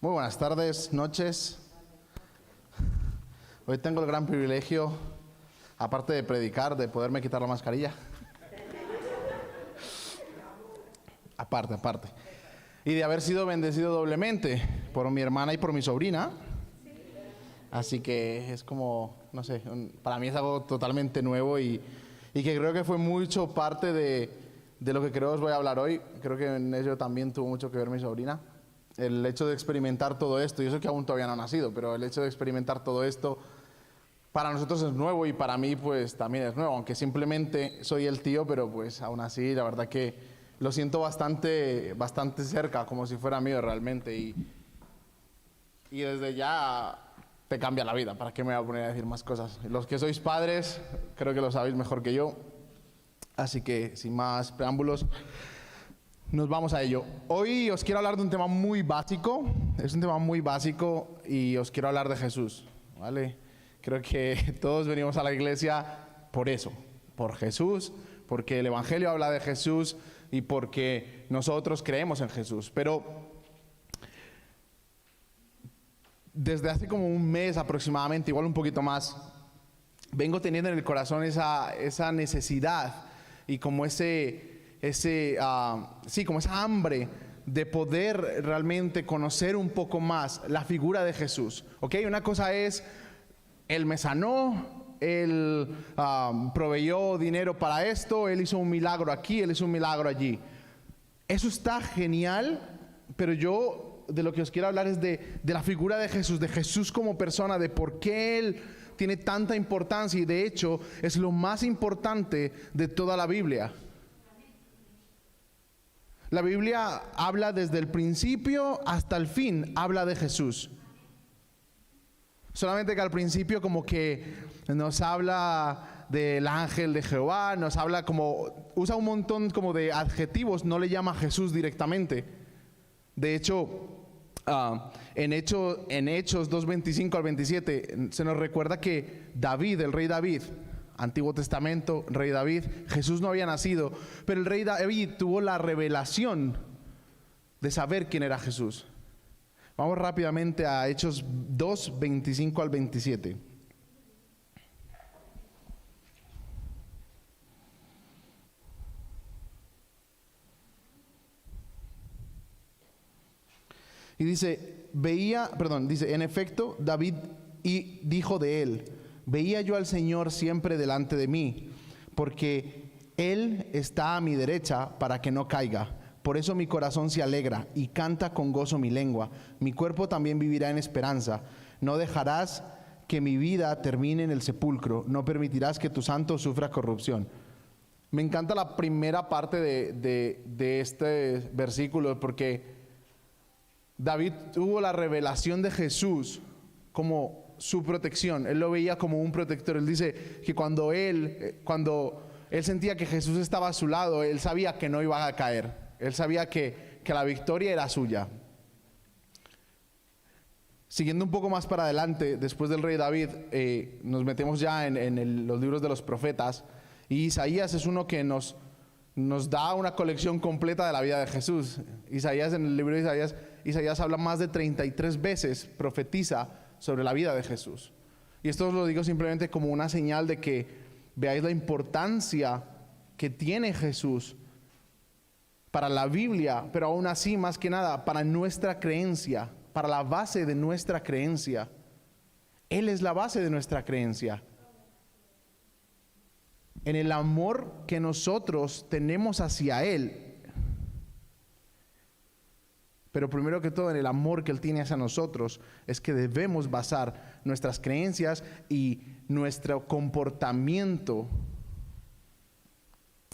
Muy buenas tardes, noches. Hoy tengo el gran privilegio, aparte de predicar, de poderme quitar la mascarilla. Aparte. Y de haber sido bendecido doblemente por mi hermana y por mi sobrina. Así que es como, no sé, para mí es algo totalmente nuevo y que creo que fue mucho parte de lo que creo os voy a hablar hoy. Creo que en ello también tuvo mucho que ver mi sobrina. El hecho de experimentar todo esto, y eso que aún todavía no ha nacido, pero el hecho de experimentar todo esto para nosotros es nuevo y para mí pues también es nuevo, aunque simplemente soy el tío, pero pues aún así la verdad que lo siento bastante cerca, como si fuera mío realmente, y desde ya te cambia la vida. ¿Para qué me voy a poner a decir más cosas? Los que sois padres creo que lo sabéis mejor que yo, así que sin más preámbulos nos vamos a ello. Hoy os quiero hablar de un tema muy básico, es un tema muy básico y os quiero hablar de Jesús, ¿vale? Creo que todos venimos a la iglesia por eso, por Jesús, porque el Evangelio habla de Jesús y porque nosotros creemos en Jesús. Pero desde hace como un mes aproximadamente, igual un poquito más, vengo teniendo en el corazón esa necesidad y como como esa hambre de poder realmente conocer un poco más la figura de Jesús. ¿Ok? Una cosa es, Él me sanó, Él proveyó dinero para esto, Él hizo un milagro aquí, Él hizo un milagro allí. Eso está genial, pero yo de lo que os quiero hablar es de la figura de Jesús como persona, de por qué Él tiene tanta importancia y de hecho es lo más importante de toda la Biblia. La Biblia habla desde el principio hasta el fin, habla de Jesús. Solamente que al principio como que nos habla del ángel de Jehová, nos habla usa un montón como de adjetivos, no le llama a Jesús directamente. De hecho, en Hechos 2:25 al 27 se nos recuerda que David, el rey David, Antiguo Testamento, rey David, Jesús no había nacido, pero el rey David tuvo la revelación de saber quién era Jesús. Vamos rápidamente a Hechos 2:25 al 27. Y dice, en efecto, David dijo de él: veía yo al Señor siempre delante de mí, porque Él está a mi derecha para que no caiga. Por eso mi corazón se alegra y canta con gozo mi lengua. Mi cuerpo también vivirá en esperanza. No dejarás que mi vida termine en el sepulcro. No permitirás que tu santo sufra corrupción. Me encanta la primera parte de este versículo, porque David tuvo la revelación de Jesús como su protección. Él lo veía como un protector. Él dice que cuando él sentía que Jesús estaba a su lado, él sabía que no iba a caer. Él sabía que la victoria era suya. Siguiendo un poco más para adelante, después del rey David, nos metemos ya en los libros de los profetas. Y Isaías es uno que nos da una colección completa de la vida de Jesús. En el libro de Isaías habla más de 33 veces, profetiza sobre la vida de Jesús. Y esto os lo digo simplemente como una señal de que veáis la importancia que tiene Jesús para la Biblia, pero aún así, más que nada, para nuestra creencia, para la base de nuestra creencia. Él es la base de nuestra creencia. En el amor que nosotros tenemos hacia Él, pero primero que todo en el amor que Él tiene hacia nosotros, es que debemos basar nuestras creencias y nuestro comportamiento.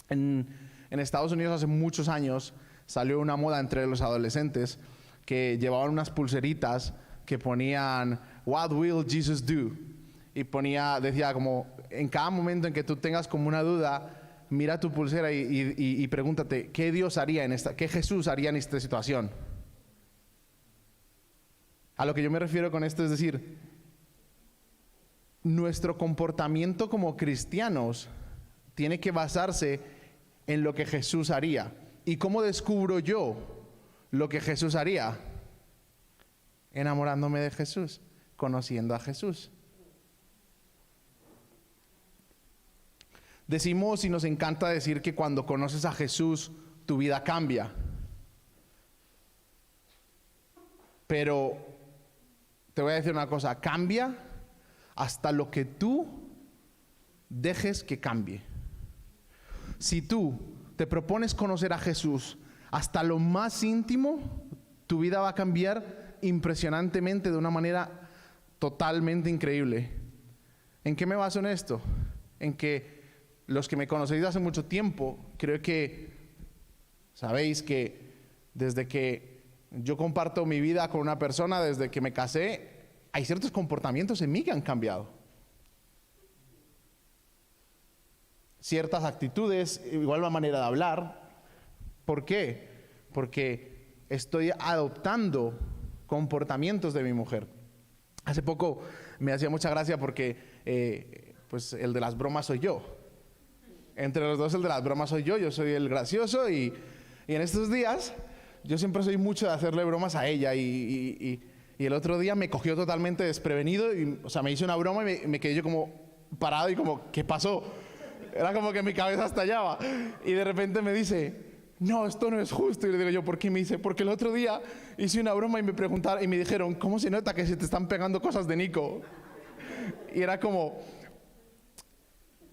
En Estados Unidos hace muchos años salió una moda entre los adolescentes que llevaban unas pulseritas que ponían "What will Jesus do?" y decía como, en cada momento en que tú tengas como una duda, mira tu pulsera y pregúntate, ¿qué Dios haría qué Jesús haría en esta situación? A lo que yo me refiero con esto es decir, nuestro comportamiento como cristianos tiene que basarse en lo que Jesús haría. ¿Y cómo descubro yo lo que Jesús haría? Enamorándome de Jesús, conociendo a Jesús. Decimos y nos encanta decir que cuando conoces a Jesús, tu vida cambia. Pero te voy a decir una cosa, cambia hasta lo que tú dejes que cambie. Si tú te propones conocer a Jesús hasta lo más íntimo, tu vida va a cambiar impresionantemente de una manera totalmente increíble. ¿En qué me baso en esto? En que los que me conocéis hace mucho tiempo, creo que sabéis que desde que yo comparto mi vida con una persona, desde que me casé, hay ciertos comportamientos en mí que han cambiado. Ciertas actitudes, igual la manera de hablar. ¿Por qué? Porque estoy adoptando comportamientos de mi mujer. Hace poco me hacía mucha gracia porque pues el de las bromas soy yo. Entre los dos el de las bromas soy yo soy el gracioso y en estos días yo siempre soy mucho de hacerle bromas a ella y el otro día me cogió totalmente desprevenido y, o sea, me hizo una broma y me quedé yo como parado y como, ¿qué pasó? Era como que mi cabeza estallaba y de repente me dice, no, esto no es justo. Y le digo yo, ¿por qué? Me dice, porque el otro día hice una broma y me preguntaron y me dijeron, ¿cómo se nota que se te están pegando cosas de Nico? Y era como,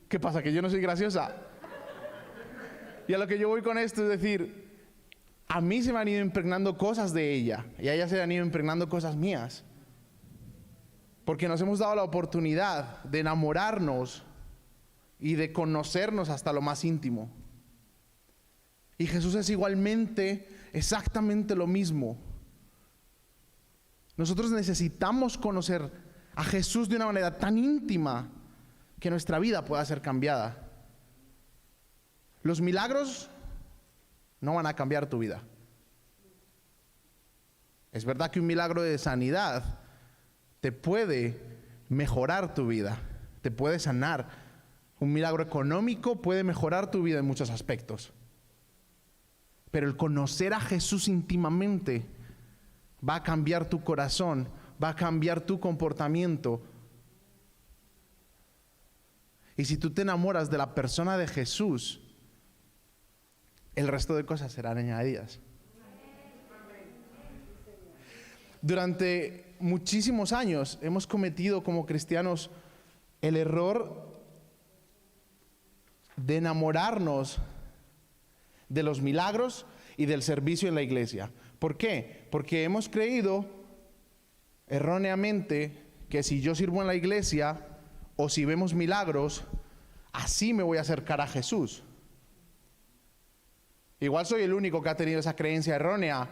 ¿qué pasa? ¿Que yo no soy graciosa? Y a lo que yo voy con esto es decir, a mí se me han ido impregnando cosas de ella y a ella se le han ido impregnando cosas mías. Porque nos hemos dado la oportunidad de enamorarnos y de conocernos hasta lo más íntimo. Y Jesús es igualmente, exactamente lo mismo. Nosotros necesitamos conocer a Jesús de una manera tan íntima que nuestra vida pueda ser cambiada. Los milagros no van a cambiar tu vida. Es verdad que un milagro de sanidad te puede mejorar tu vida, te puede sanar. Un milagro económico puede mejorar tu vida en muchos aspectos. Pero el conocer a Jesús íntimamente va a cambiar tu corazón, va a cambiar tu comportamiento. Y si tú te enamoras de la persona de Jesús, el resto de cosas serán añadidas. Durante muchísimos años hemos cometido como cristianos el error de enamorarnos de los milagros y del servicio en la iglesia. ¿Por qué? Porque hemos creído erróneamente que si yo sirvo en la iglesia o si vemos milagros, así me voy a acercar a Jesús. Igual soy el único que ha tenido esa creencia errónea,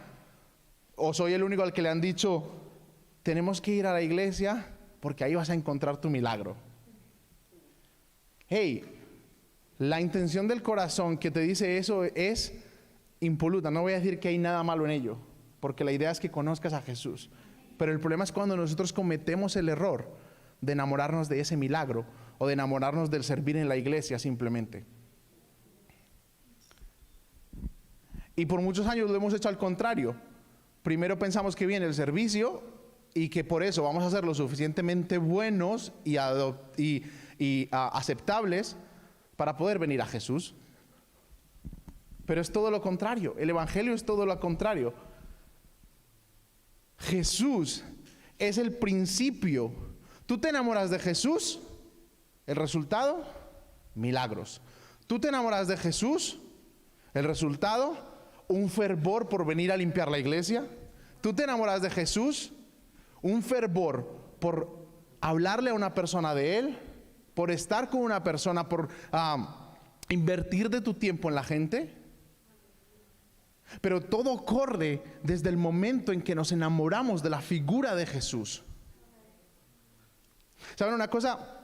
o soy el único al que le han dicho, tenemos que ir a la iglesia porque ahí vas a encontrar tu milagro. Hey, la intención del corazón que te dice eso es impoluta. No voy a decir que hay nada malo en ello, porque la idea es que conozcas a Jesús. Pero el problema es cuando nosotros cometemos el error de enamorarnos de ese milagro o de enamorarnos del servir en la iglesia simplemente. Y por muchos años lo hemos hecho al contrario. Primero pensamos que viene el servicio y que por eso vamos a ser lo suficientemente buenos y aceptables para poder venir a Jesús. Pero es todo lo contrario. El evangelio es todo lo contrario. Jesús es el principio. Tú te enamoras de Jesús, el resultado, milagros. Tú te enamoras de Jesús, el resultado, un fervor por venir a limpiar la iglesia. Tú te enamoras de Jesús, un fervor por hablarle a una persona de Él, por estar con una persona, por invertir de tu tiempo en la gente. Pero todo corre desde el momento en que nos enamoramos de la figura de Jesús. ¿Saben una cosa?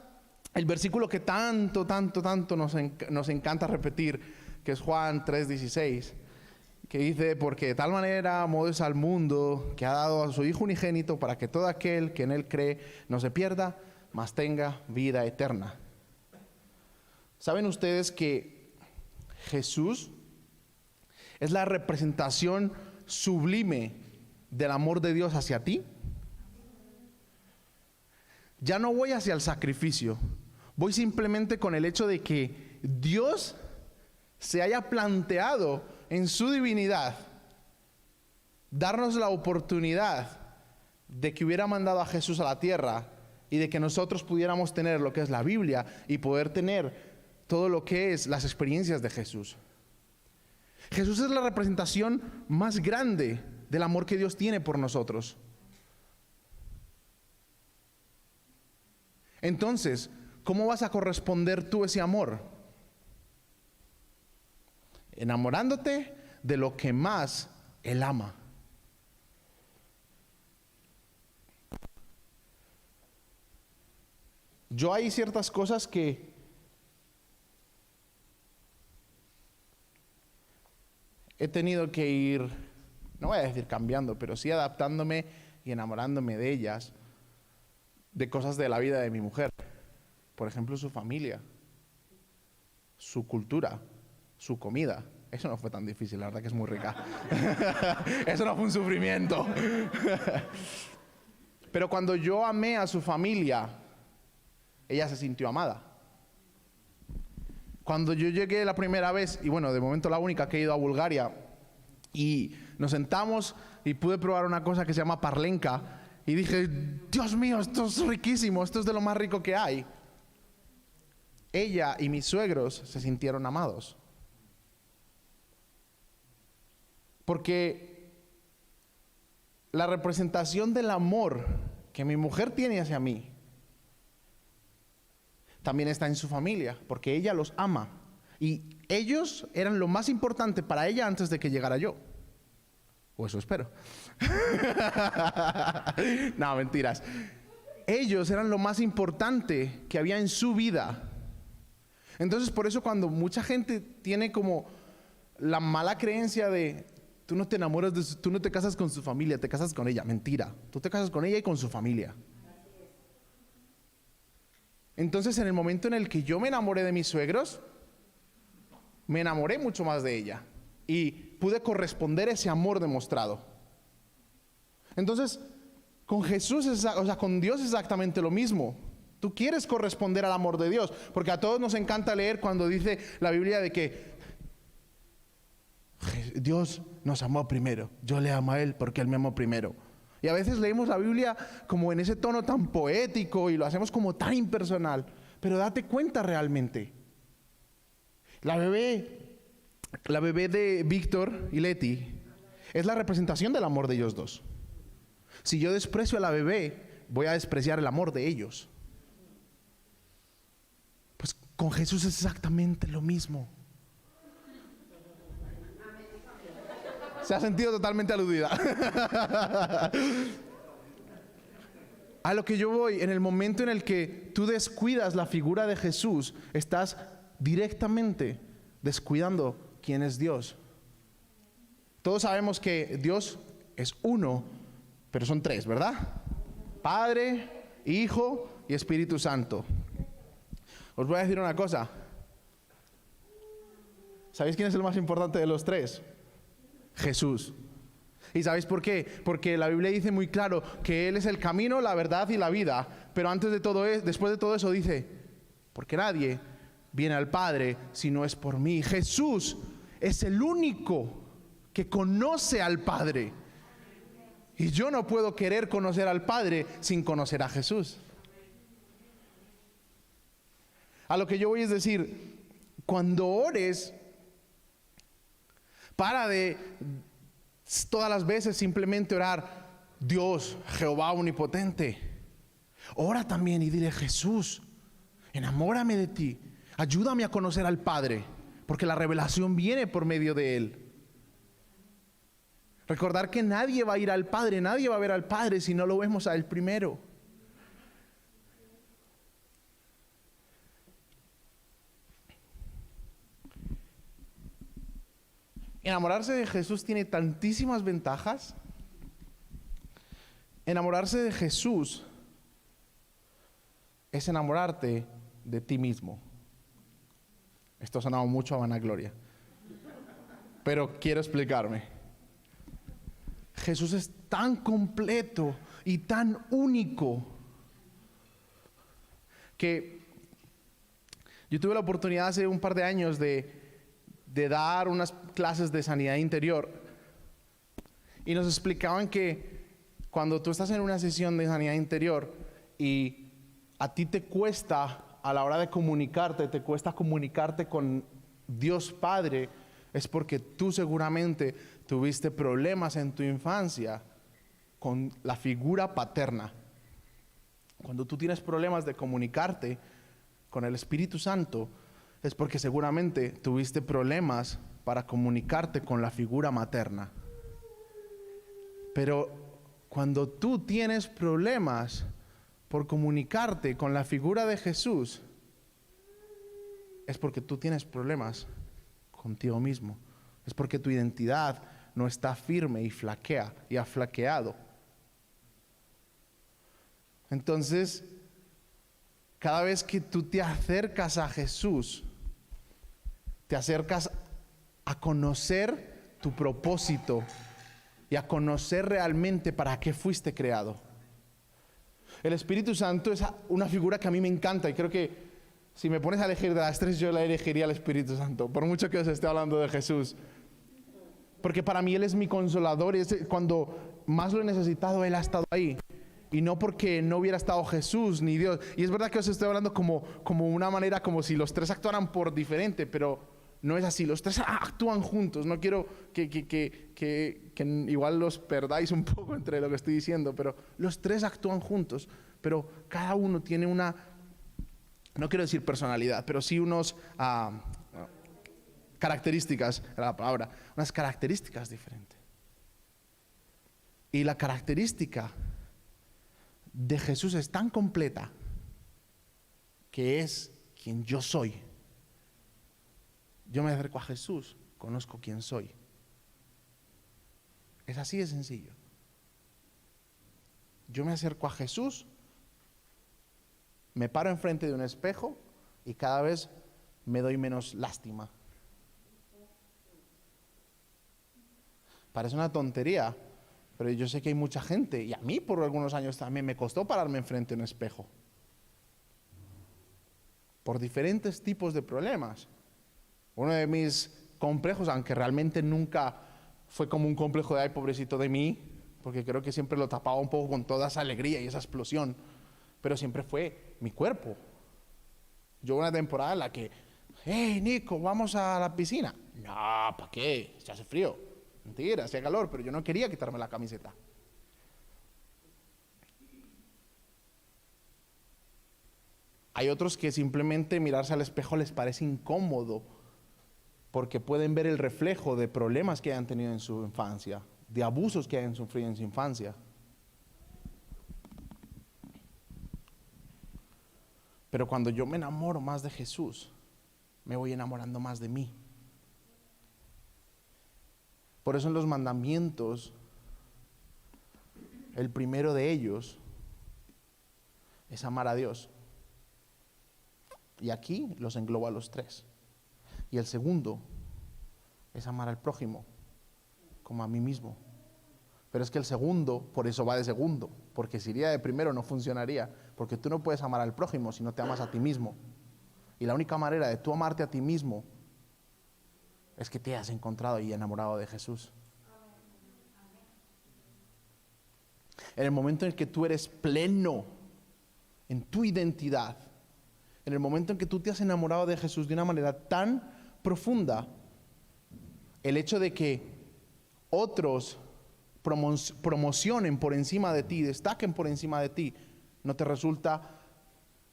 El versículo que tanto nos encanta repetir, que es Juan 3:16, que dice, porque de tal manera amó Dios al mundo, que ha dado a su Hijo unigénito, para que todo aquel que en Él cree no se pierda, mas tenga vida eterna. ¿Saben ustedes que Jesús es la representación sublime del amor de Dios hacia ti? ya no voy hacia el sacrificio, voy simplemente con el hecho de que Dios se haya planteado en su divinidad darnos la oportunidad de que hubiera mandado a Jesús a la tierra y de que nosotros pudiéramos tener lo que es la Biblia y poder tener todo lo que es las experiencias de Jesús. Jesús es la representación más grande del amor que Dios tiene por nosotros. Entonces, ¿cómo vas a corresponder tú ese amor? Enamorándote de lo que más Él ama. Yo hay ciertas cosas que he tenido que ir, no voy a decir cambiando, pero sí adaptándome y enamorándome de ellas, de cosas de la vida de mi mujer. Por ejemplo, su familia, su cultura, su comida. Eso no fue tan difícil, la verdad que es muy rica. Eso no fue un sufrimiento. Pero cuando yo amé a su familia, ella se sintió amada. Cuando yo llegué la primera vez, y bueno, de momento la única que he ido a Bulgaria, y nos sentamos y pude probar una cosa que se llama parlenca, y dije, Dios mío, esto es riquísimo, esto es de lo más rico que hay. Ella y mis suegros se sintieron amados. Porque la representación del amor que mi mujer tiene hacia mí también está en su familia, porque ella los ama. Y ellos eran lo más importante para ella antes de que llegara yo. O eso espero. No, mentiras. Ellos eran lo más importante que había en su vida. Entonces, por eso cuando mucha gente tiene como la mala creencia de tú no te enamoras tú no te casas con su familia, te casas con ella. Mentira. Tú te casas con ella y con su familia. Entonces, en el momento en el que yo me enamoré de mis suegros, me enamoré mucho más de ella y pude corresponder ese amor demostrado. Entonces, con Jesús, con Dios es exactamente lo mismo. Tú quieres corresponder al amor de Dios, porque a todos nos encanta leer cuando dice la Biblia de que Dios nos amó primero, yo le amo a Él porque Él me amó primero. Y a veces leemos la Biblia como en ese tono tan poético y lo hacemos como tan impersonal. Pero date cuenta realmente. La bebé de Víctor y Leti es la representación del amor de ellos dos. Si yo desprecio a la bebé, voy a despreciar el amor de ellos. Pues con Jesús es exactamente lo mismo. Se ha sentido totalmente aludida. A lo que yo voy, en el momento en el que tú descuidas la figura de Jesús, estás directamente descuidando quién es Dios. Todos sabemos que Dios es uno, pero son tres, ¿verdad? Padre, Hijo y Espíritu Santo. Os voy a decir una cosa. ¿Sabéis quién es el más importante de los tres? Jesús. ¿Y sabéis por qué? Porque la Biblia dice muy claro que Él es el camino, la verdad y la vida. Pero después de todo eso dice, porque nadie viene al Padre si no es por mí. Jesús es el único que conoce al Padre. Y yo no puedo querer conocer al Padre sin conocer a Jesús. A lo que yo voy es decir, cuando ores, para de todas las veces simplemente orar, Dios, Jehová omnipotente. Ora también y dile, Jesús, enamórame de ti, ayúdame a conocer al Padre, porque la revelación viene por medio de Él. Recordar que nadie va a ir al Padre, nadie va a ver al Padre si no lo vemos a Él primero. Enamorarse de Jesús tiene tantísimas ventajas. Enamorarse de Jesús es enamorarte de ti mismo. Esto ha sonado mucho a vanagloria, pero quiero explicarme. Jesús es tan completo y tan único que yo tuve la oportunidad hace un par de años de dar unas clases de sanidad interior y nos explicaban que cuando tú estás en una sesión de sanidad interior y a ti te cuesta, a la hora de comunicarte, te cuesta comunicarte con Dios Padre, es porque tú seguramente tuviste problemas en tu infancia con la figura paterna. Cuando tú tienes problemas de comunicarte con el Espíritu Santo, es porque seguramente tuviste problemas para comunicarte con la figura materna. Pero cuando tú tienes problemas por comunicarte con la figura de Jesús, es porque tú tienes problemas contigo mismo. Es porque tu identidad no está firme y flaquea y ha flaqueado. Entonces, cada vez que tú te acercas a Jesús, te acercas a conocer tu propósito y a conocer realmente para qué fuiste creado. El Espíritu Santo es una figura que a mí me encanta y creo que si me pones a elegir de las tres, yo la elegiría al Espíritu Santo, por mucho que os esté hablando de Jesús. Porque para mí Él es mi consolador y cuando más lo he necesitado, Él ha estado ahí. Y no porque no hubiera estado Jesús ni Dios. Y es verdad que os estoy hablando como una manera, como si los tres actuaran por diferente, pero no es así. Los tres actúan juntos. No quiero que igual los perdáis un poco entre lo que estoy diciendo, pero los tres actúan juntos. Pero cada uno tiene una, no quiero decir personalidad, pero sí unos características, era la palabra, unas características diferentes. Y la característica de Jesús es tan completa que es quien yo soy. Yo me acerco a Jesús, conozco quién soy. Es así de sencillo. Yo me acerco a Jesús, me paro enfrente de un espejo y cada vez me doy menos lástima. Parece una tontería, pero yo sé que hay mucha gente, y a mí por algunos años también me costó pararme enfrente de un espejo. Por diferentes tipos de problemas. Uno de mis complejos, aunque realmente nunca fue como un complejo de ay, pobrecito de mí, porque creo que siempre lo tapaba un poco con toda esa alegría y esa explosión, pero siempre fue mi cuerpo. Yo una temporada en la que, hey Nico, vamos a la piscina. No, ¿para qué? Se hace frío. Mentira, hacía calor, pero yo no quería quitarme la camiseta. Hay otros que simplemente mirarse al espejo les parece incómodo porque pueden ver el reflejo de problemas que hayan tenido en su infancia, de abusos que hayan sufrido en su infancia. Pero cuando yo me enamoro más de Jesús, me voy enamorando más de mí. Por eso en los mandamientos, el primero de ellos es amar a Dios. Y aquí los engloba a los tres. Y el segundo es amar al prójimo como a mí mismo. Pero es que el segundo, por eso va de segundo, porque si iría de primero no funcionaría, porque tú no puedes amar al prójimo si no te amas a ti mismo. Y la única manera de tú amarte a ti mismo es que te hayas encontrado y enamorado de Jesús. En el momento en el que tú eres pleno en tu identidad, en el momento en que tú te has enamorado de Jesús de una manera tan profunda, el hecho de que otros promocionen por encima de ti, destaquen por encima de ti, no te resulta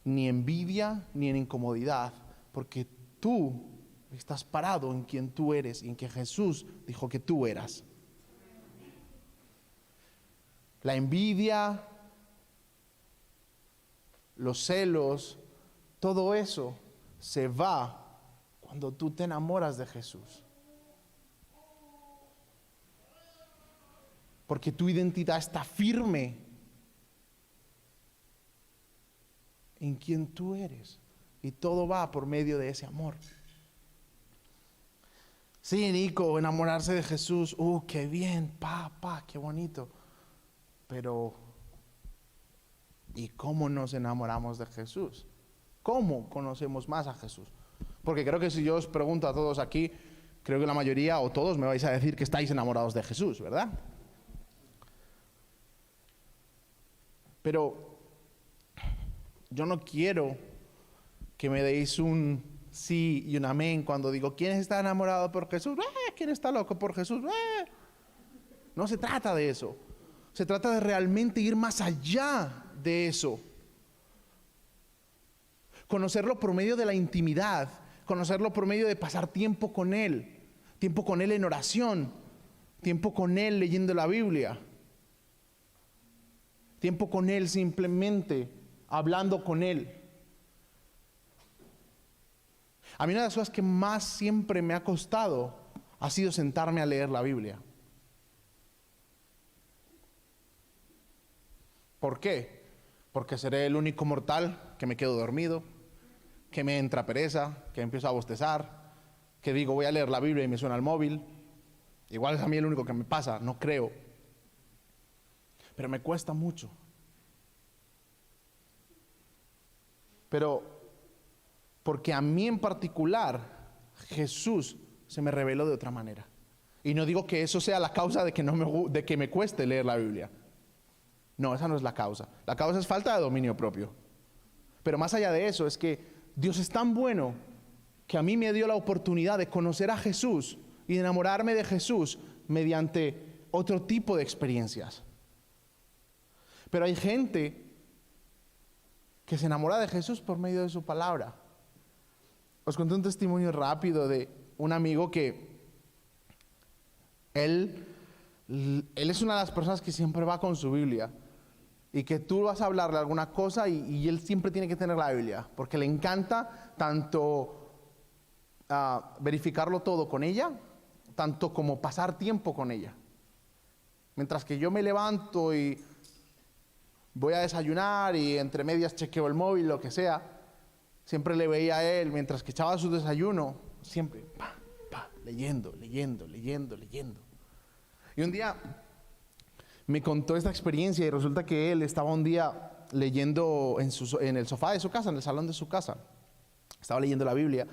ni envidia ni en incomodidad, porque tú estás parado en quien tú eres y en que Jesús dijo que tú eras. La envidia, los celos, todo eso se va cuando tú te enamoras de Jesús. Porque tu identidad está firme en quien tú eres. Y todo va por medio de ese amor. Sí, Nico, enamorarse de Jesús, qué bien, qué bonito. Pero, ¿y cómo nos enamoramos de Jesús? ¿Cómo conocemos más a Jesús? Porque creo que si yo os pregunto a todos aquí, creo que la mayoría o todos me vais a decir que estáis enamorados de Jesús, ¿verdad? Pero yo no quiero que me deis un sí y un amén cuando digo, ¿quién está enamorado por Jesús? ¿Quién está loco por Jesús? No se trata de eso. Se trata de realmente ir más allá de eso. Conocerlo por medio de la intimidad, conocerlo por medio de pasar tiempo con Él en oración, tiempo con Él leyendo la Biblia, tiempo con Él simplemente hablando con Él. A mí una de las cosas que más siempre me ha costado ha sido sentarme a leer la Biblia. ¿Por qué? Porque seré el único mortal que me quedo dormido, que me entra pereza, que empiezo a bostezar, que digo voy a leer la Biblia y me suena el móvil. Igual es a mí el único que me pasa, no creo. Pero me cuesta mucho. Pero porque a mí en particular Jesús se me reveló de otra manera. Y no digo que eso sea la causa de que me cueste leer la Biblia. No, esa no es la causa. La causa es falta de dominio propio. Pero más allá de eso es que Dios es tan bueno que a mí me dio la oportunidad de conocer a Jesús y de enamorarme de Jesús mediante otro tipo de experiencias. Pero hay gente que se enamora de Jesús por medio de su palabra. Os conté un testimonio rápido de un amigo que él es una de las personas que siempre va con su Biblia y que tú vas a hablarle alguna cosa y él siempre tiene que tener la Biblia porque le encanta tanto verificarlo todo con ella, tanto como pasar tiempo con ella. Mientras que yo me levanto y voy a desayunar y entre medias chequeo el móvil, lo que sea, siempre le veía a él, mientras que echaba su desayuno, siempre leyendo. Y un día me contó esta experiencia y resulta que él estaba un día leyendo en el sofá de su casa, en el salón de su casa. Estaba leyendo la Biblia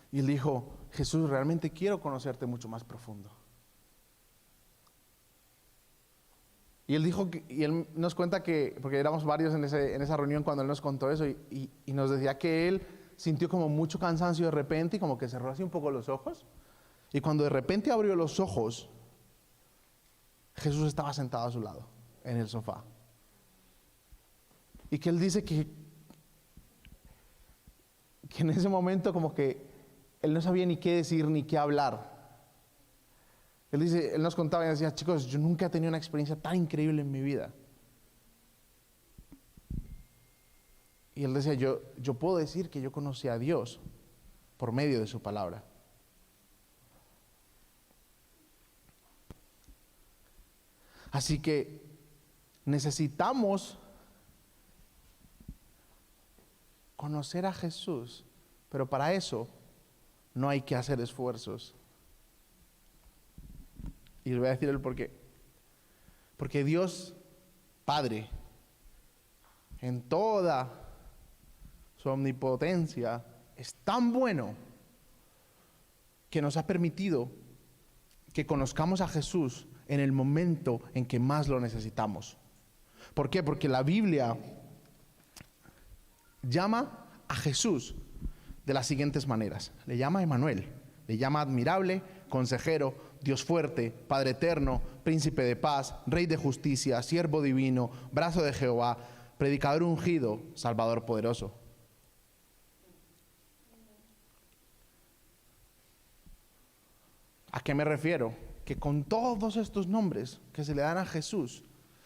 y él dijo, Jesús, realmente quiero conocerte mucho más profundo. Y él dijo, y él nos cuenta que, porque éramos varios en esa reunión cuando él nos contó eso, y nos decía que él sintió como mucho cansancio de repente y como que cerró así un poco los ojos. Y cuando de repente abrió los ojos, Jesús estaba sentado a su lado, en el sofá. Y que él dice que en ese momento como que él no sabía ni qué decir ni qué hablar. Él nos contaba y decía, chicos, yo nunca he tenido una experiencia tan increíble en mi vida. Y él decía, yo puedo decir que yo conocí a Dios por medio de su palabra. Así que necesitamos conocer a Jesús, pero para eso no hay que hacer esfuerzos. Y les voy a decir el por qué. Porque Dios Padre, en toda su omnipotencia, es tan bueno que nos ha permitido que conozcamos a Jesús en el momento en que más lo necesitamos. ¿Por qué? Porque la Biblia llama a Jesús de las siguientes maneras. Le llama Emmanuel, le llama admirable, consejero, Dios fuerte, Padre eterno, príncipe de paz, Rey de justicia, siervo divino, brazo de Jehová, predicador ungido, Salvador poderoso. ¿A qué me refiero? Que con todos estos nombres que se le dan a Jesús,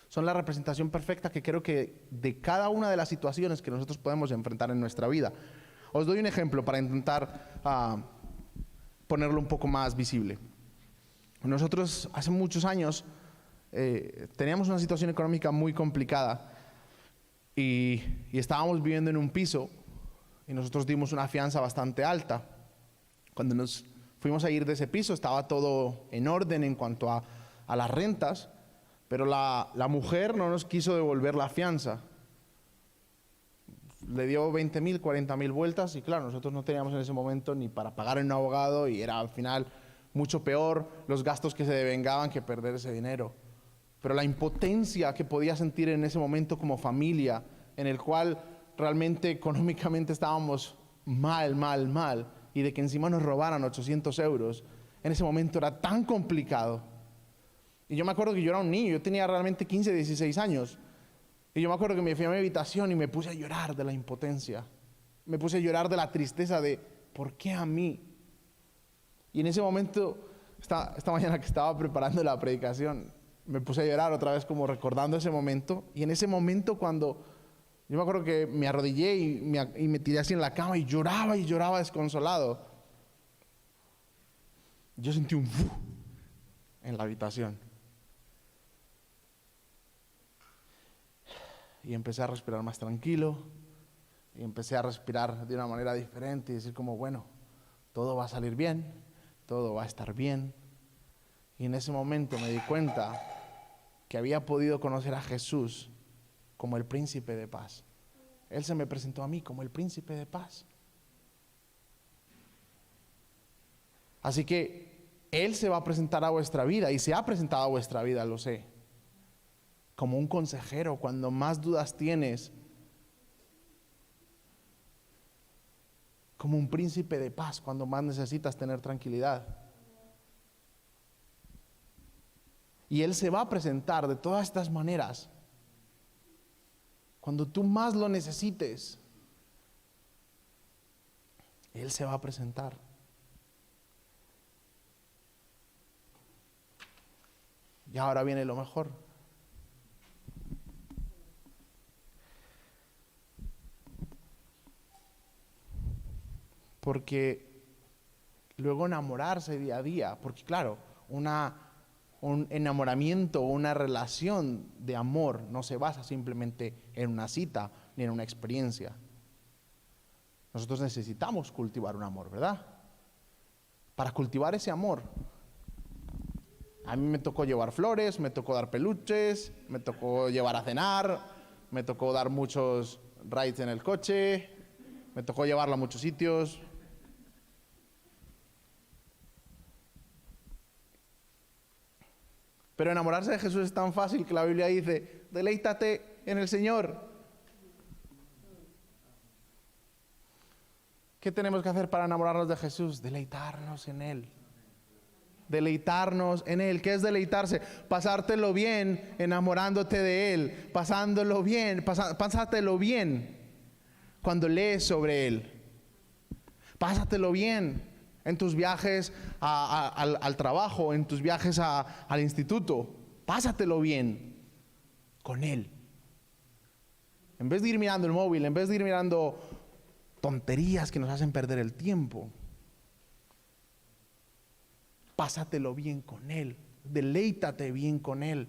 son la representación perfecta que creo que de cada una de las situaciones que nosotros podemos enfrentar en nuestra vida. Os doy un ejemplo para intentar ponerlo un poco más visible. Nosotros hace muchos años teníamos una situación económica muy complicada y estábamos viviendo en un piso y nosotros dimos una fianza bastante alta. Cuando nos fuimos a ir de ese piso estaba todo en orden en cuanto a las rentas, pero la mujer no nos quiso devolver la fianza. le dio 20,000, 40,000 vueltas y claro, nosotros no teníamos en ese momento ni para pagar a un abogado y era al final mucho peor los gastos que se devengaban que perder ese dinero. Pero la impotencia que podía sentir en ese momento como familia, en el cual realmente económicamente estábamos mal, y de que encima nos robaran 800 euros, en ese momento era tan complicado. Y yo me acuerdo que yo era un niño, yo tenía realmente 15, 16 años. Y yo me acuerdo que me fui a mi habitación y me puse a llorar de la impotencia. Me puse a llorar de la tristeza de, ¿por qué a mí? Y en ese momento, esta mañana que estaba preparando la predicación, me puse a llorar otra vez como recordando ese momento. Y en ese momento cuando, yo me acuerdo que me arrodillé y me tiré así en la cama y lloraba desconsolado. Yo sentí un ¡fu! En la habitación. Y empecé a respirar más tranquilo. Y empecé a respirar de una manera diferente y decir como, bueno, todo va a salir bien, todo va a estar bien. Y en ese momento me di cuenta que había podido conocer a Jesús como el príncipe de paz. Él se me presentó a mí como el príncipe de paz. Así que Él se va a presentar a vuestra vida y se ha presentado a vuestra vida, lo sé. Como un consejero cuando más dudas tienes. Como un príncipe de paz cuando más necesitas tener tranquilidad. Y Él se va a presentar de todas estas maneras cuando tú más lo necesites. Él se va a presentar. Y ahora viene lo mejor. Porque luego enamorarse día a día, porque claro, un enamoramiento, una relación de amor no se basa simplemente en una cita ni en una experiencia. Nosotros necesitamos cultivar un amor, ¿verdad? Para cultivar ese amor, a mí me tocó llevar flores, me tocó dar peluches, me tocó llevar a cenar, me tocó dar muchos rides en el coche, me tocó llevarla a muchos sitios. Pero enamorarse de Jesús es tan fácil que la Biblia dice, deleítate en el Señor. ¿Qué tenemos que hacer para enamorarnos de Jesús? Deleitarnos en Él. Deleitarnos en Él. ¿Qué es deleitarse? Pasártelo bien enamorándote de Él. Pasándolo bien, pásatelo bien cuando lees sobre Él. Pásatelo bien en tus viajes al trabajo, en tus viajes al instituto. Pásatelo bien con Él. En vez de ir mirando el móvil, en vez de ir mirando tonterías que nos hacen perder el tiempo, pásatelo bien con Él. Deleítate bien con Él.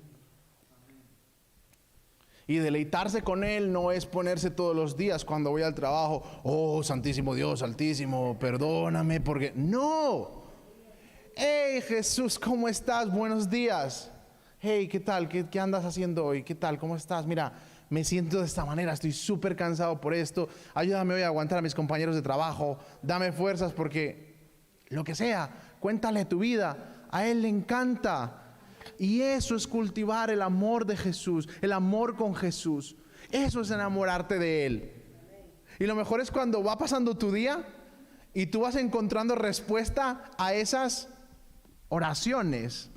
Y deleitarse con Él no es ponerse todos los días cuando voy al trabajo, oh, Santísimo Dios, Altísimo, perdóname, porque no. Hey, Jesús, ¿cómo estás? Buenos días. Hey, ¿qué tal? ¿Qué andas haciendo hoy? ¿Qué tal? ¿Cómo estás? Mira, me siento de esta manera, estoy súper cansado por esto. Ayúdame hoy a aguantar a mis compañeros de trabajo. Dame fuerzas porque lo que sea, cuéntale tu vida. A Él le encanta. Y eso es cultivar el amor de Jesús, el amor con Jesús. Eso es enamorarte de Él. Y lo mejor es cuando va pasando tu día y tú vas encontrando respuesta a esas oraciones,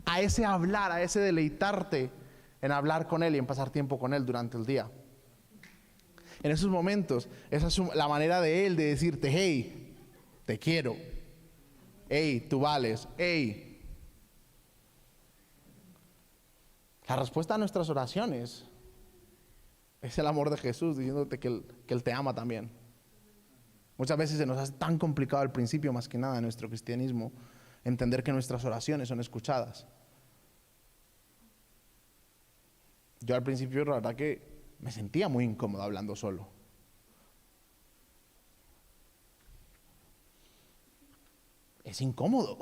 a ese hablar, a ese deleitarte en hablar con Él y en pasar tiempo con Él durante el día. En esos momentos, esa es la manera de Él de decirte, hey, te quiero. Hey, tú vales. Hey. La respuesta a nuestras oraciones es el amor de Jesús diciéndote que Él te ama también. Muchas veces se nos hace tan complicado al principio, más que nada en nuestro cristianismo, entender que nuestras oraciones son escuchadas. Yo al principio la verdad que me sentía muy incómodo hablando solo. Es incómodo.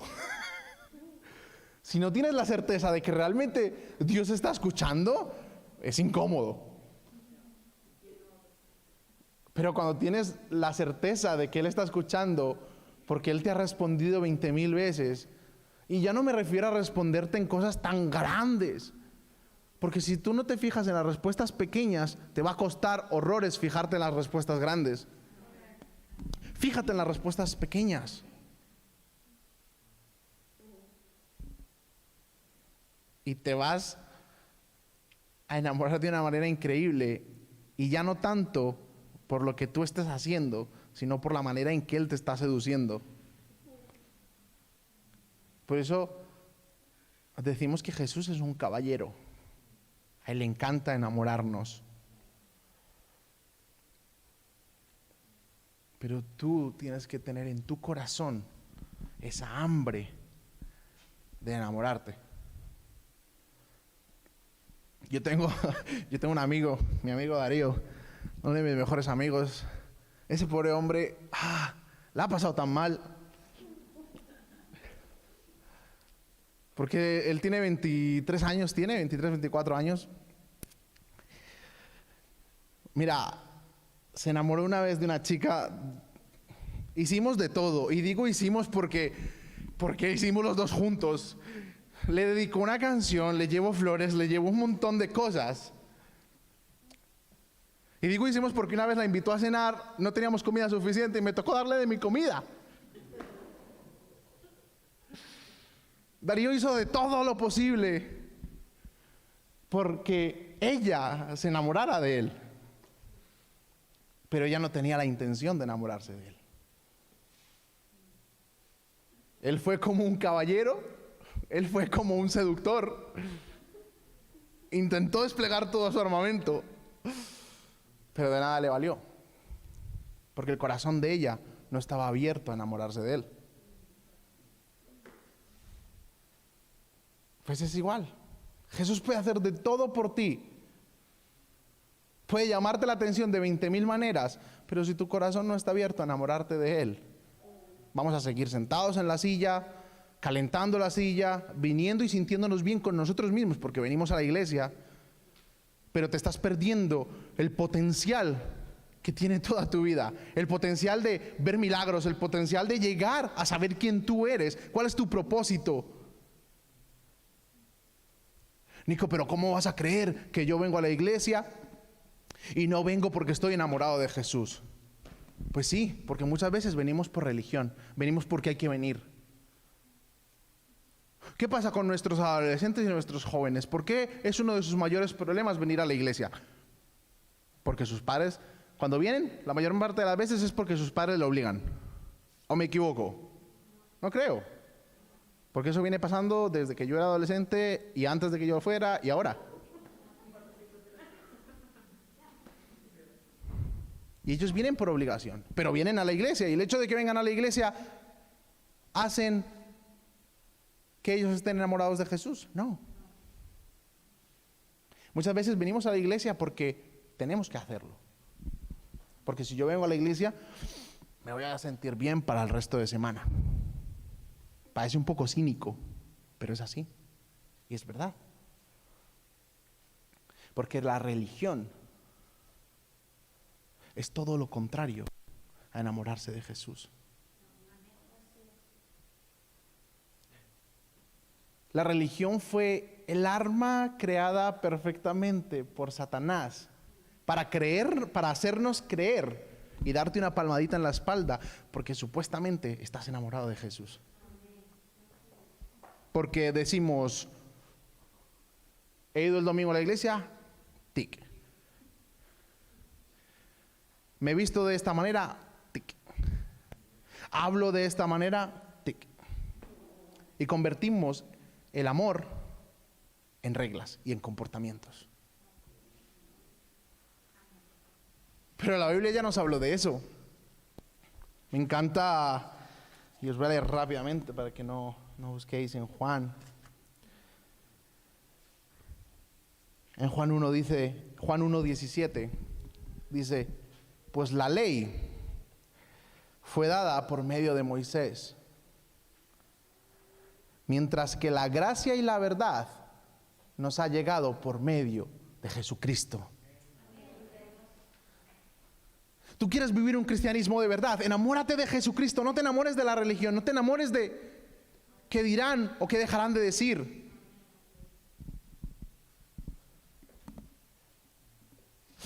Si no tienes la certeza de que realmente Dios está escuchando, es incómodo. Pero cuando tienes la certeza de que Él está escuchando, porque Él te ha respondido 20,000 veces, y ya no me refiero a responderte en cosas tan grandes, porque si tú no te fijas en las respuestas pequeñas, te va a costar horrores fijarte en las respuestas grandes. Fíjate en las respuestas pequeñas. Y te vas a enamorar de una manera increíble, y ya no tanto por lo que tú estés haciendo, sino por la manera en que Él te está seduciendo. Por eso decimos que Jesús es un caballero. A Él le encanta enamorarnos. Pero tú tienes que tener en tu corazón esa hambre de enamorarte. Yo tengo un amigo, mi amigo Darío, uno de mis mejores amigos. Ese pobre hombre, la ha pasado tan mal. Porque él tiene 23 años, 24 años. Mira, se enamoró una vez de una chica. Hicimos de todo. Y digo hicimos porque hicimos los dos juntos. Le dedicó una canción, le llevó flores, le llevó un montón de cosas. Y digo hicimos porque una vez la invitó a cenar, no teníamos comida suficiente y me tocó darle de mi comida. Darío hizo de todo lo posible porque ella se enamorara de él. Pero ella no tenía la intención de enamorarse de él. Él fue como un caballero. Él fue como un seductor. Intentó desplegar todo su armamento, pero de nada le valió. Porque el corazón de ella no estaba abierto a enamorarse de él. Pues es igual. Jesús puede hacer de todo por ti. Puede llamarte la atención de 20,000 maneras, pero si tu corazón no está abierto a enamorarte de Él, vamos a seguir sentados en la silla, calentando la silla, viniendo y sintiéndonos bien con nosotros mismos, porque venimos a la iglesia, pero te estás perdiendo el potencial que tiene toda tu vida, el potencial de ver milagros, el potencial de llegar a saber quién tú eres, cuál es tu propósito. Nico, pero ¿cómo vas a creer que yo vengo a la iglesia y no vengo porque estoy enamorado de Jesús? Pues sí, porque muchas veces venimos por religión, venimos porque hay que venir. ¿Qué pasa con nuestros adolescentes y nuestros jóvenes? ¿Por qué es uno de sus mayores problemas venir a la iglesia? Porque sus padres, cuando vienen, la mayor parte de las veces es porque sus padres lo obligan. ¿O me equivoco? No creo. Porque eso viene pasando desde que yo era adolescente y antes de que yo fuera y ahora. Y ellos vienen por obligación, pero vienen a la iglesia. Y el hecho de que vengan a la iglesia hacen que ellos estén enamorados de Jesús. No. Muchas veces venimos a la iglesia porque tenemos que hacerlo. Porque si yo vengo a la iglesia, me voy a sentir bien para el resto de semana. Parece un poco cínico, pero es así. Y es verdad. Porque la religión es todo lo contrario a enamorarse de Jesús. La religión fue el arma creada perfectamente por Satanás para creer, para hacernos creer y darte una palmadita en la espalda porque supuestamente estás enamorado de Jesús. Porque decimos, he ido el domingo a la iglesia, tic. Me he visto de esta manera, tic. Hablo de esta manera, tic. Y convertimos el amor en reglas y en comportamientos. Pero la Biblia ya nos habló de eso. Me encanta, y os voy a leer rápidamente para que no busquéis en Juan. En Juan 1 dice, Juan 1:17, dice, pues la ley fue dada por medio de Moisés, mientras que la gracia y la verdad nos ha llegado por medio de Jesucristo. Tú quieres vivir un cristianismo de verdad, enamórate de Jesucristo, no te enamores de la religión, no te enamores de qué dirán o qué dejarán de decir.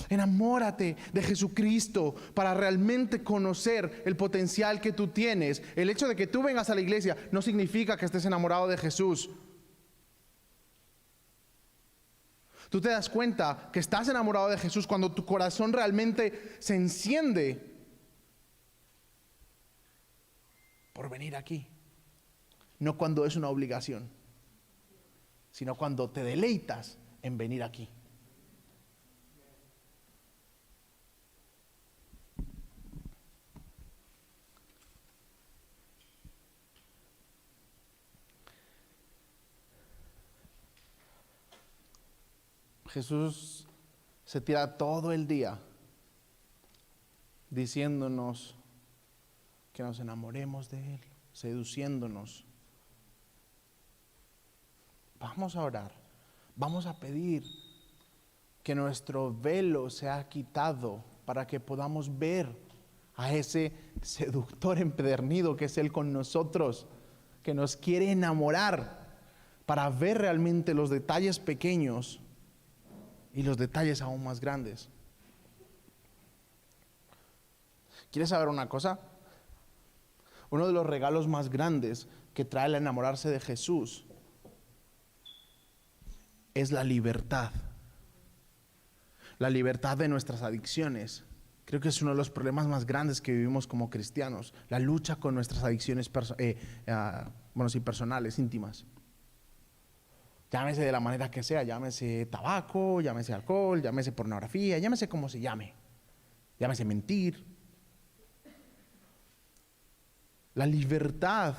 Enamórate de Jesucristo para realmente conocer el potencial que tú tienes. El hecho de que tú vengas a la iglesia no significa que estés enamorado de Jesús. Tú te das cuenta que estás enamorado de Jesús cuando tu corazón realmente se enciende por venir aquí. No cuando es una obligación, sino cuando te deleitas en venir aquí. Jesús se tira todo el día diciéndonos que nos enamoremos de Él, seduciéndonos. Vamos a orar, vamos a pedir que nuestro velo sea quitado para que podamos ver a ese seductor empedernido que es Él con nosotros, que nos quiere enamorar, para ver realmente los detalles pequeños y los detalles aún más grandes. ¿Quieres saber una cosa? Uno de los regalos más grandes que trae el enamorarse de Jesús es la libertad. La libertad de nuestras adicciones. Creo que es uno de los problemas más grandes que vivimos como cristianos. La lucha con nuestras adicciones personales, íntimas. Llámese de la manera que sea, llámese tabaco, llámese alcohol, llámese pornografía, llámese como se llame. Llámese mentir. La libertad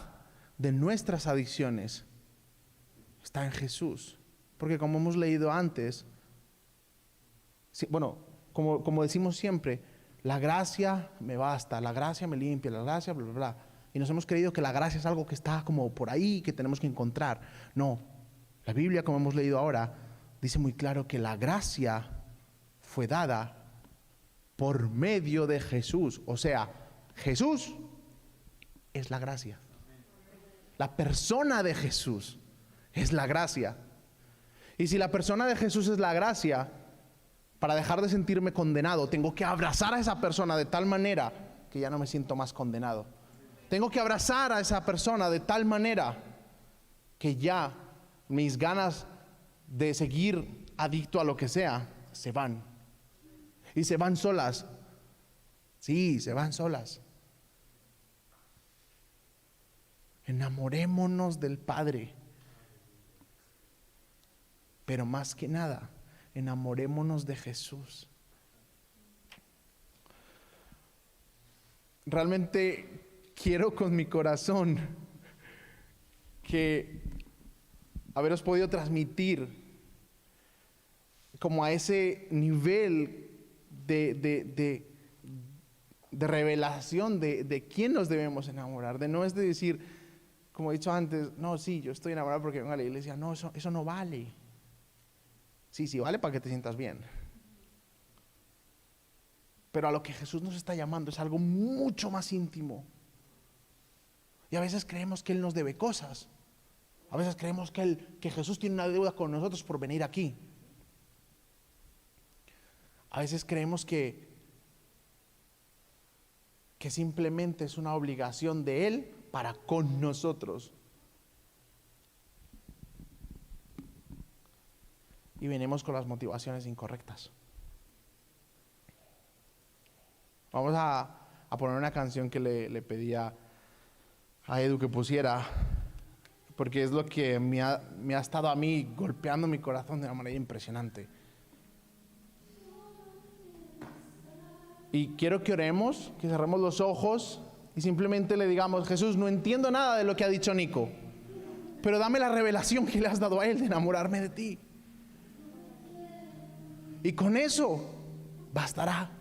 de nuestras adicciones está en Jesús. Porque como hemos leído antes, como decimos siempre, la gracia me basta, la gracia me limpia, la gracia bla, bla, bla. Y nos hemos creído que la gracia es algo que está como por ahí, que tenemos que encontrar. No, la Biblia, como hemos leído ahora, dice muy claro que la gracia fue dada por medio de Jesús. O sea, Jesús es la gracia. La persona de Jesús es la gracia. Y si la persona de Jesús es la gracia, para dejar de sentirme condenado, tengo que abrazar a esa persona de tal manera que ya no me siento más condenado. Tengo que abrazar a esa persona de tal manera que ya mis ganas de seguir adicto a lo que sea se van. Y se van solas. Sí, se van solas. Enamorémonos del Padre. Pero más que nada, enamorémonos de Jesús. Realmente quiero con mi corazón que haberos podido transmitir como a ese nivel de revelación de quién nos debemos enamorar. De no es de decir, como he dicho antes, no, sí, yo estoy enamorado porque vengo a la iglesia. No, eso no vale. Sí, vale para que te sientas bien. Pero a lo que Jesús nos está llamando es algo mucho más íntimo. Y a veces creemos que Él nos debe cosas. A veces creemos que Jesús tiene una deuda con nosotros por venir aquí. A veces creemos que simplemente es una obligación de Él para con nosotros. Y venimos con las motivaciones incorrectas. Vamos a poner una canción que le pedía a Edu que pusiera, porque es lo que me ha estado a mí golpeando mi corazón de una manera impresionante. Y quiero que oremos, que cerremos los ojos y simplemente le digamos: Jesús, no entiendo nada de lo que ha dicho Nico, pero dame la revelación que le has dado a él de enamorarme de ti. Y con eso bastará.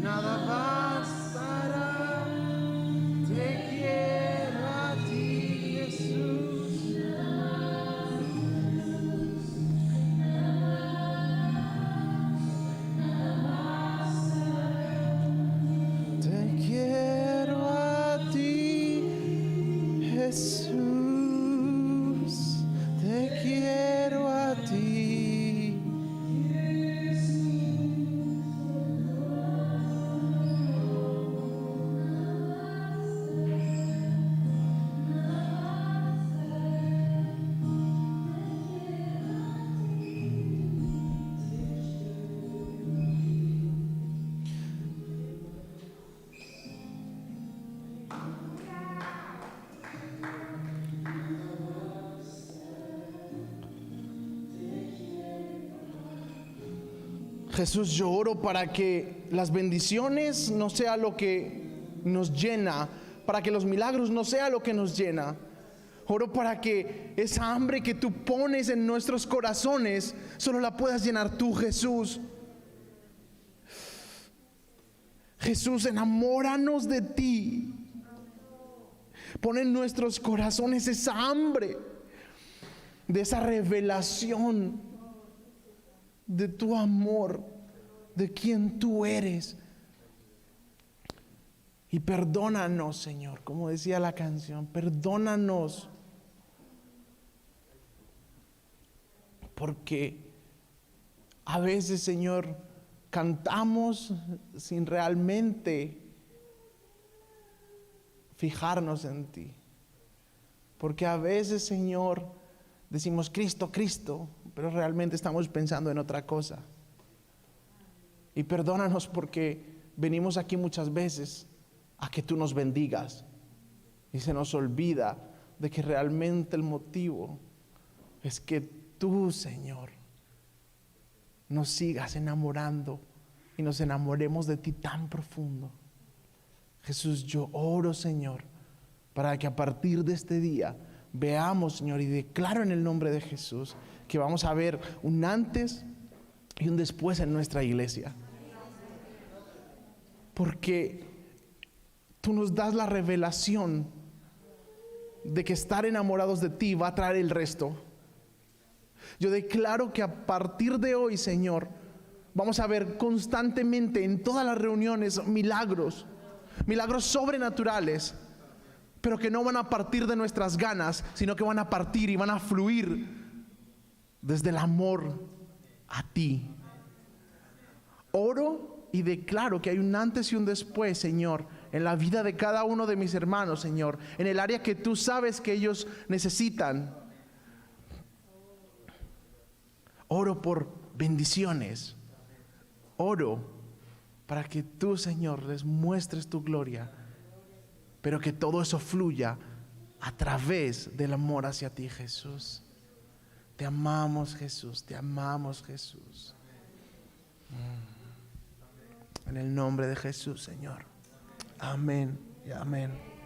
nada bastará. Te quiero a ti, Jesús. Te quiero a ti, Jesús. Te quiero a ti. Jesús, yo oro para que las bendiciones no sea lo que nos llena, para que los milagros no sea lo que nos llena. Oro para que esa hambre que tú pones en nuestros corazones solo la puedas llenar tú, Jesús. Jesús, enamóranos de ti. Pon en nuestros corazones esa hambre de esa revelación de tu amor, de quien tú eres. Y perdónanos, Señor, como decía la canción, perdónanos, porque a veces, Señor, cantamos sin realmente fijarnos en ti. Porque a veces, Señor, decimos Cristo, Cristo, pero realmente estamos pensando en otra cosa. Y perdónanos porque venimos aquí muchas veces a que tú nos bendigas y se nos olvida de que realmente el motivo es que tú, Señor, nos sigas enamorando y nos enamoremos de ti tan profundo. Jesús, yo oro, Señor, para que a partir de este día veamos, Señor, y declaro en el nombre de Jesús que vamos a ver un antes y un después en nuestra iglesia. Porque tú nos das la revelación de que estar enamorados de ti va a traer el resto. Yo declaro que a partir de hoy, Señor, vamos a ver constantemente en todas las reuniones milagros sobrenaturales, pero que no van a partir de nuestras ganas, sino que van a partir y van a fluir desde el amor a ti. Oro y declaro que hay un antes y un después, Señor, en la vida de cada uno de mis hermanos, Señor, en el área que tú sabes que ellos necesitan. Oro por bendiciones. Oro para que tú, Señor, les muestres tu gloria, pero que todo eso fluya a través del amor hacia ti, Jesús. Te amamos, Jesús, te amamos, Jesús. En el nombre de Jesús, Señor. Amén y amén.